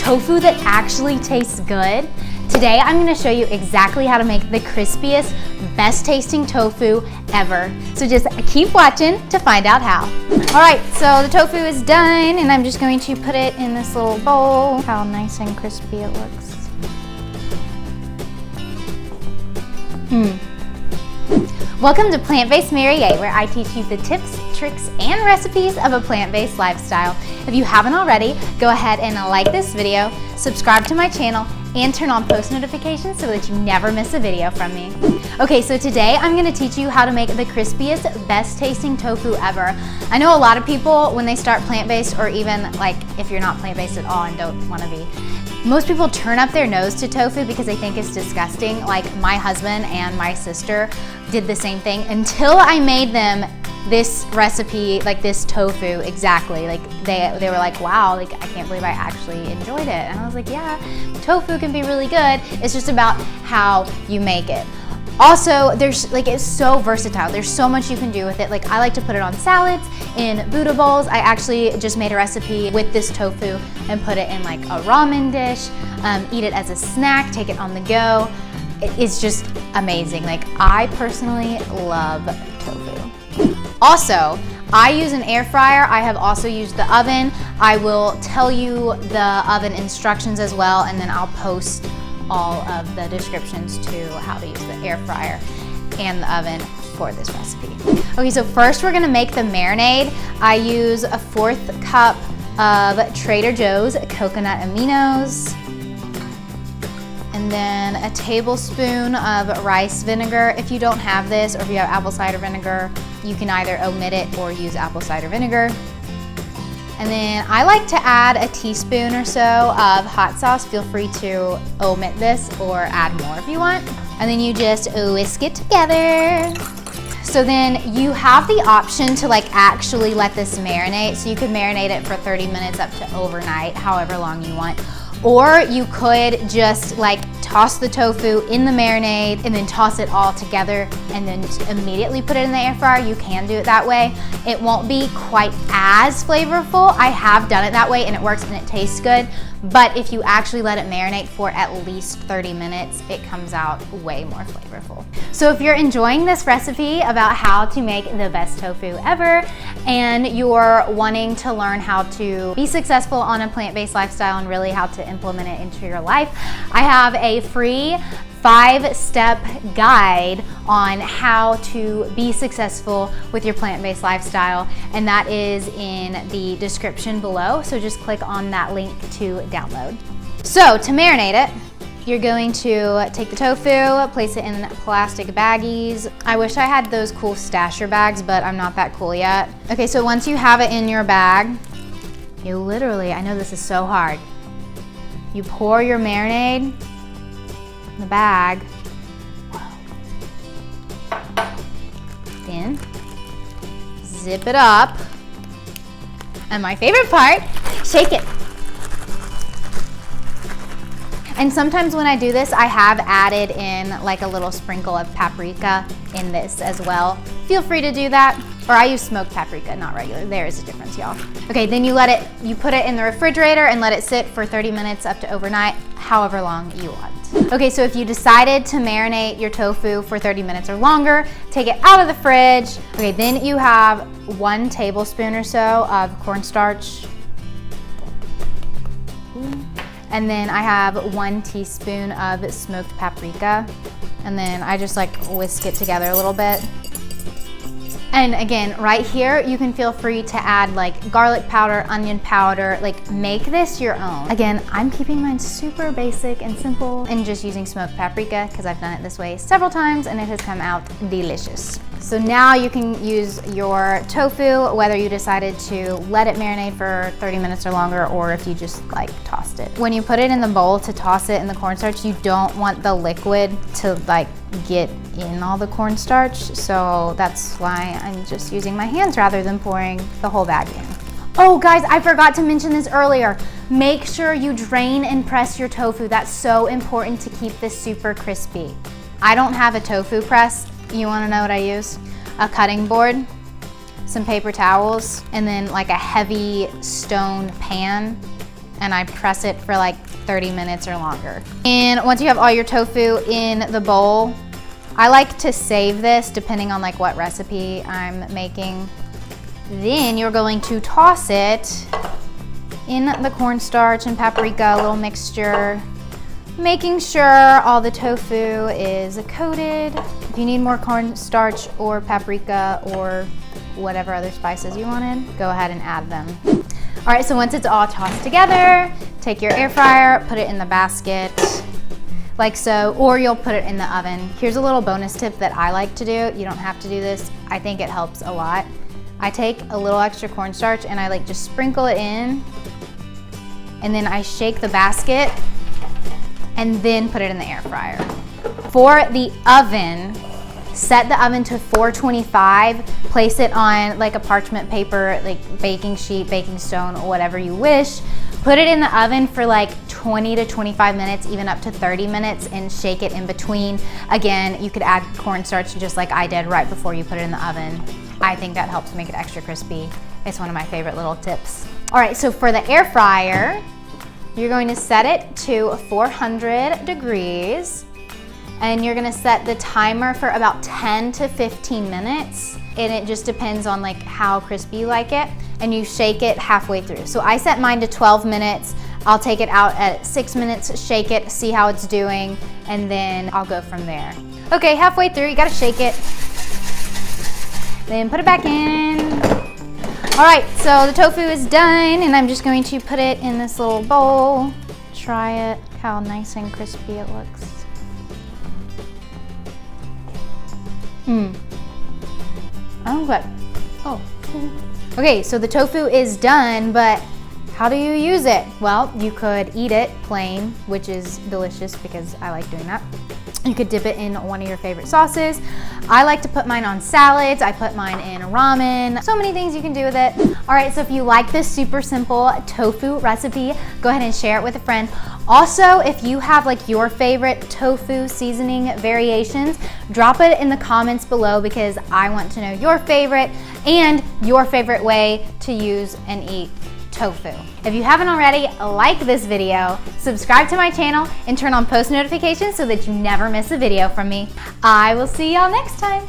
tofu that actually tastes good? Today I'm going to show you exactly how to make the crispiest, best tasting tofu ever. So just keep watching to find out how. Alright, so the tofu is done and I'm just going to put it in this little bowl. How nice and crispy it looks. Welcome to Plant-Based Marinade, where I teach you the tips, tricks, and recipes of a plant-based lifestyle. If you haven't already, go ahead and like this video, subscribe to my channel, and turn on post notifications so that you never miss a video from me. Okay, so today I'm gonna teach you how to make the crispiest, best tasting tofu ever. I know a lot of people, when they start plant-based, or even like if you're not plant-based at all and don't wanna be, most people turn up their nose to tofu because they think it's disgusting. Like my husband and my sister did the same thing until I made them this recipe, like this tofu exactly. Like they were like, wow, like I can't believe I actually enjoyed it. And I was like, yeah, tofu can be really good. It's just about how you make it. Also, it's so versatile. There's so much you can do with it. Like I like to put it on salads, in Buddha bowls. I actually just made a recipe with this tofu and put it in like a ramen dish, eat it as a snack, take it on the go. It's just amazing. Like I personally love tofu. Also, I use an air fryer. I have also used the oven. I will tell you the oven instructions as well, and then I'll post all of the descriptions to how to use the air fryer and the oven for this recipe. Okay, so first we're gonna make the marinade. I use a 1/4 cup of Trader Joe's coconut aminos, and then a tablespoon of rice vinegar. If you don't have this, or if you have apple cider vinegar, you can either omit it or use apple cider vinegar. And then I like to add a teaspoon or so of hot sauce. Feel free to omit this or add more if you want. And then you just whisk it together. So then you have the option to like actually let this marinate. So you could marinate it for 30 minutes up to overnight, however long you want. Or you could just like toss the tofu in the marinade and then toss it all together and then just immediately put it in the air fryer. You can do it that way. It won't be quite as flavorful. I have done it that way and it works and it tastes good. But if you actually let it marinate for at least 30 minutes, it comes out way more flavorful. So if you're enjoying this recipe about how to make the best tofu ever, and you're wanting to learn how to be successful on a plant-based lifestyle and really how to implement it into your life, I have a free 5-step guide on how to be successful with your plant-based lifestyle, and that is in the description below, so just click on that link to download. So to marinate it, you're going to take the tofu, place it in plastic baggies. I wish I had those cool stasher bags, but I'm not that cool yet. Okay, so once you have it in your bag, you literally, I know this is so hard, you pour your marinade in the bag, then zip it up, and my favorite part, shake it. And sometimes when I do this, I have added in like a little sprinkle of paprika in this as well. Feel free to do that. Or I use smoked paprika, not regular. There is a difference, y'all. Okay, then you put it in the refrigerator and let it sit for 30 minutes up to overnight, however long you want. Okay, so if you decided to marinate your tofu for 30 minutes or longer, take it out of the fridge. Okay, then you have 1 tablespoon or so of cornstarch. And then I have 1 teaspoon of smoked paprika. And then I just like whisk it together a little bit. And again, right here, you can feel free to add like garlic powder, onion powder, like make this your own. Again, I'm keeping mine super basic and simple and just using smoked paprika because I've done it this way several times and it has come out delicious. So now you can use your tofu, whether you decided to let it marinate for 30 minutes or longer, or if you just like tossed it. When you put it in the bowl to toss it in the cornstarch, you don't want the liquid to like get in all the cornstarch. So that's why I'm just using my hands rather than pouring the whole bag in. Oh guys, I forgot to mention this earlier. Make sure you drain and press your tofu. That's so important to keep this super crispy. I don't have a tofu press. You wanna know what I use? A cutting board, some paper towels, and then like a heavy stone pan. and I press it for like 30 minutes or longer. And once you have all your tofu in the bowl, I like to save this depending on like what recipe I'm making. Then you're going to toss it in the cornstarch and paprika, a little mixture, making sure all the tofu is coated. If you need more cornstarch or paprika or whatever other spices you wanted, go ahead and add them. All right, so once it's all tossed together, take your air fryer, put it in the basket, like so, or you'll put it in the oven. Here's a little bonus tip that I like to do. You don't have to do this. I think it helps a lot. I take a little extra cornstarch and I like just sprinkle it in, and then I shake the basket and then put it in the air fryer. For the oven, set the oven to 425, place it on like a parchment paper, like baking sheet, baking stone, or whatever you wish. Put it in the oven for like 20 to 25 minutes, even up to 30 minutes, and shake it in between. Again, you could add cornstarch just like I did right before you put it in the oven. I think that helps make it extra crispy. It's one of my favorite little tips. All right, so for the air fryer, you're going to set it to 400 degrees, and you're gonna set the timer for about 10 to 15 minutes, and it just depends on like how crispy you like it, and you shake it halfway through. So I set mine to 12 minutes. I'll take it out at 6 minutes, shake it, see how it's doing, and then I'll go from there. Okay, halfway through, you gotta shake it. Then put it back in. All right, so the tofu is done, and I'm just going to put it in this little bowl. Try it, how nice and crispy it looks. Oh, good. Oh. Okay, so the tofu is done, but how do you use it? Well, you could eat it plain, which is delicious because I like doing that. You could dip it in one of your favorite sauces. I like to put mine on salads. I put mine in ramen. So many things you can do with it. All right, so if you like this super simple tofu recipe, go ahead and share it with a friend. Also, if you have like your favorite tofu seasoning variations, drop it in the comments below because I want to know your favorite and your favorite way to use and eat tofu. If you haven't already, like this video, subscribe to my channel, and turn on post notifications so that you never miss a video from me. I will see y'all next time.